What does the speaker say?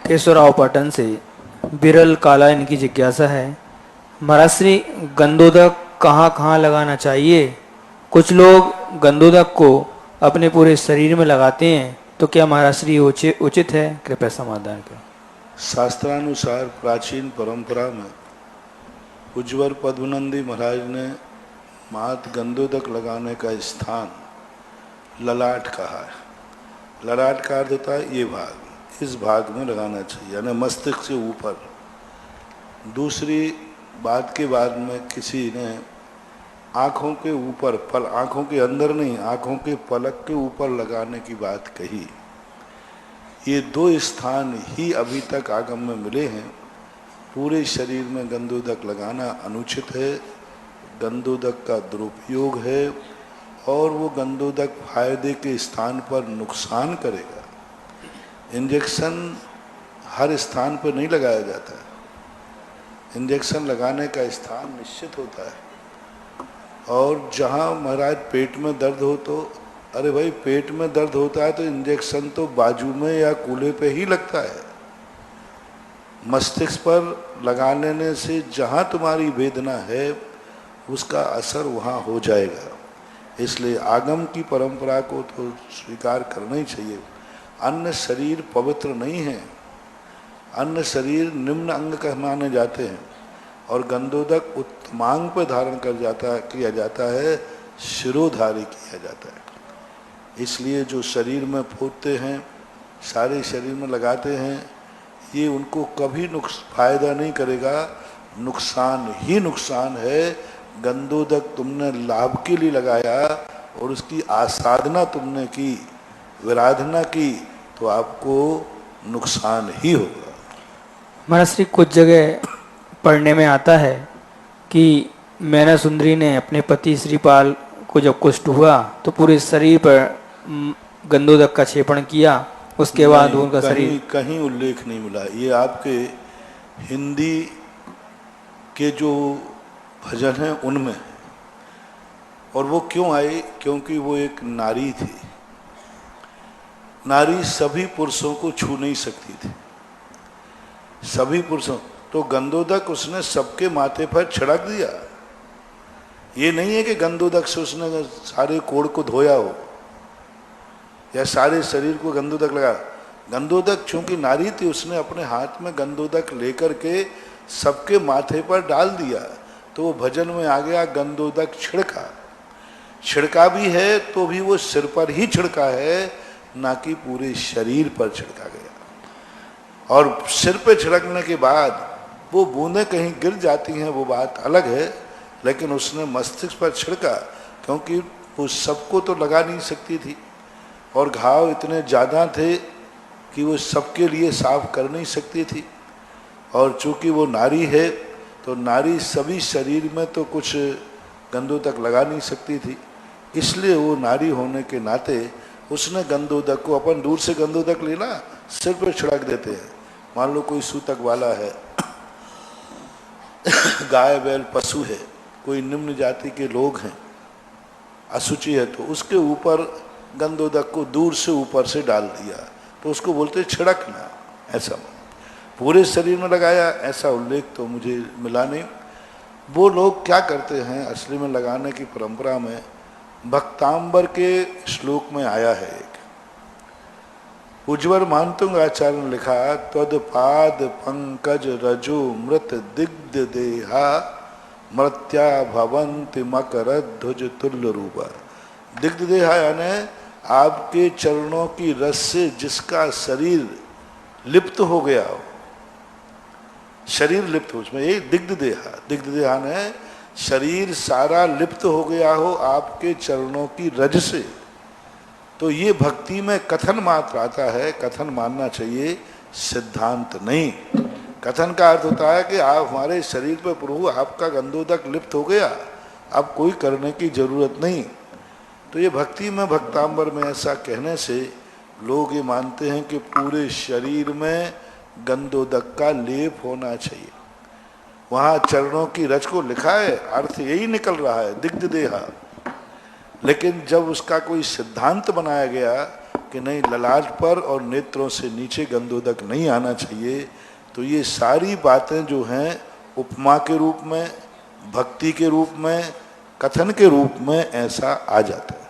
केशवराव पाटन से बिरल काला इनकी जिज्ञासा है। महाराज श्री, गंधोदक कहाँ कहाँ लगाना चाहिए? कुछ लोग गंधोदक को अपने पूरे शरीर में लगाते हैं, तो क्या महाराज श्री उचित है? कृपया समाधान करें। शास्त्रानुसार प्राचीन परंपरा में उज्ज्वल पद्मनंदी महाराज ने मात गंधोदक लगाने का स्थान ललाट कहा है। ललाट का अर्थ होता है ये भाग, इस भाग में लगाना चाहिए, यानी मस्तिष्क से ऊपर। दूसरी बात के बाद में किसी ने आँखों के ऊपर, आँखों के अंदर नहीं, आँखों के पलक के ऊपर लगाने की बात कही। ये दो स्थान ही अभी तक आगम में मिले हैं। पूरे शरीर में गंधोदक लगाना अनुचित है, गंधोदक का दुरुपयोग है, और वो गंधोदक फायदे के स्थान पर नुकसान करेगा। इंजेक्शन हर स्थान पर नहीं लगाया जाता है, इंजेक्शन लगाने का स्थान निश्चित होता है। और जहाँ महाराज पेट में दर्द हो तो अरे भाई, पेट में दर्द होता है तो इंजेक्शन तो बाजू में या कूल्हे पे ही लगता है। मस्तिष्क पर लगा लेने से जहाँ तुम्हारी वेदना है उसका असर वहाँ हो जाएगा। इसलिए आगम की परंपरा को तो स्वीकार करना ही चाहिए। अन्य शरीर पवित्र नहीं है, अन्य शरीर निम्न अंग का माने जाते हैं, और गंधोदक उत्तमांग पर धारण किया जाता है, शिरोधारी किया जाता है। इसलिए जो शरीर में फूटते हैं, सारे शरीर में लगाते हैं, ये उनको कभी फायदा नहीं करेगा, नुकसान ही नुकसान है। गंधोदक तुमने लाभ के लिए लगाया और उसकी आसाधना तुमने की, विराधना की, तो आपको नुकसान ही होगा। महाराज श्री, कुछ जगह पढ़ने में आता है कि मैना सुंदरी ने अपने पति श्रीपाल को जब कुष्ठ हुआ तो पूरे शरीर पर गंधोदक का छेपण किया, उसके बाद उनका शरीर। कहीं उल्लेख नहीं मिला। ये आपके हिंदी के जो भजन हैं उनमें, और वो क्यों आए? क्योंकि वो एक नारी थी। नारी सभी पुरुषों को छू नहीं सकती थी, सभी पुरुषों। तो गंधोदक उसने सबके माथे पर छिड़क दिया। ये नहीं है कि गंधोदक से उसने सारे कोढ़ को धोया हो या सारे शरीर को गंधोदक लगा। गंधोदक चूंकि नारी थी, उसने अपने हाथ में गंधोदक लेकर के सबके माथे पर डाल दिया, तो वो भजन में आ गया गंधोदक छिड़का। छिड़का भी है तो भी वो सिर पर ही छिड़का है, ना कि पूरे शरीर पर छिड़का गया। और सिर पे छिड़कने के बाद वो बूंदें कहीं गिर जाती हैं, वो बात अलग है, लेकिन उसने मस्तिष्क पर छिड़का, क्योंकि वो सबको तो लगा नहीं सकती थी, और घाव इतने ज़्यादा थे कि वो सबके लिए साफ कर नहीं सकती थी। और चूंकि वो नारी है तो नारी सभी शरीर में तो कुछ गंधोदक लगा नहीं सकती थी, इसलिए वो नारी होने के नाते उसने गंधोदक को, अपन दूर से गंधोदक लेना सिर पर छिड़क देते हैं। मान लो कोई सूतक वाला है, गाय बैल पशु है, कोई निम्न जाति के लोग हैं, अशुचि है, तो उसके ऊपर गंधोदक को दूर से ऊपर से डाल दिया, तो उसको बोलते छिड़कना। ऐसा पूरे शरीर में लगाया, ऐसा उल्लेख तो मुझे मिला नहीं। वो लोग क्या करते हैं, असली में लगाने की परंपरा में भक्तांबर के श्लोक में आया है एक, उज्ज्वल मानतुंग आचार्य ने लिखा, त्वद पाद पंकज रजो मृत दिग्ध देहा मृत्या भवंति मकर ध्वज तुल्य रूपा। दिग्ध देहा यानी आपके चरणों की रस से जिसका शरीर लिप्त हो गया हो, शरीर लिप्त हो, उसमें ये दिग्ध देहा, दिग्ध देहा ने शरीर सारा लिप्त हो गया हो आपके चरणों की रज से, तो ये भक्ति में कथन मात्र आता है, कथन मानना चाहिए, सिद्धांत नहीं। कथन का अर्थ होता है कि आप हमारे शरीर पर प्रभु आपका गंधोदक लिप्त हो गया, अब कोई करने की जरूरत नहीं। तो ये भक्ति में भक्तांबर में ऐसा कहने से लोग ये मानते हैं कि पूरे शरीर में गंधोदक का लेप होना चाहिए। वहाँ चरणों की रज को लिखा है, अर्थ यही निकल रहा है, दिग्ध देहा। लेकिन जब उसका कोई सिद्धांत बनाया गया कि नहीं, ललाट पर और नेत्रों से नीचे गंधोदक नहीं आना चाहिए, तो ये सारी बातें जो हैं उपमा के रूप में, भक्ति के रूप में, कथन के रूप में ऐसा आ जाता है।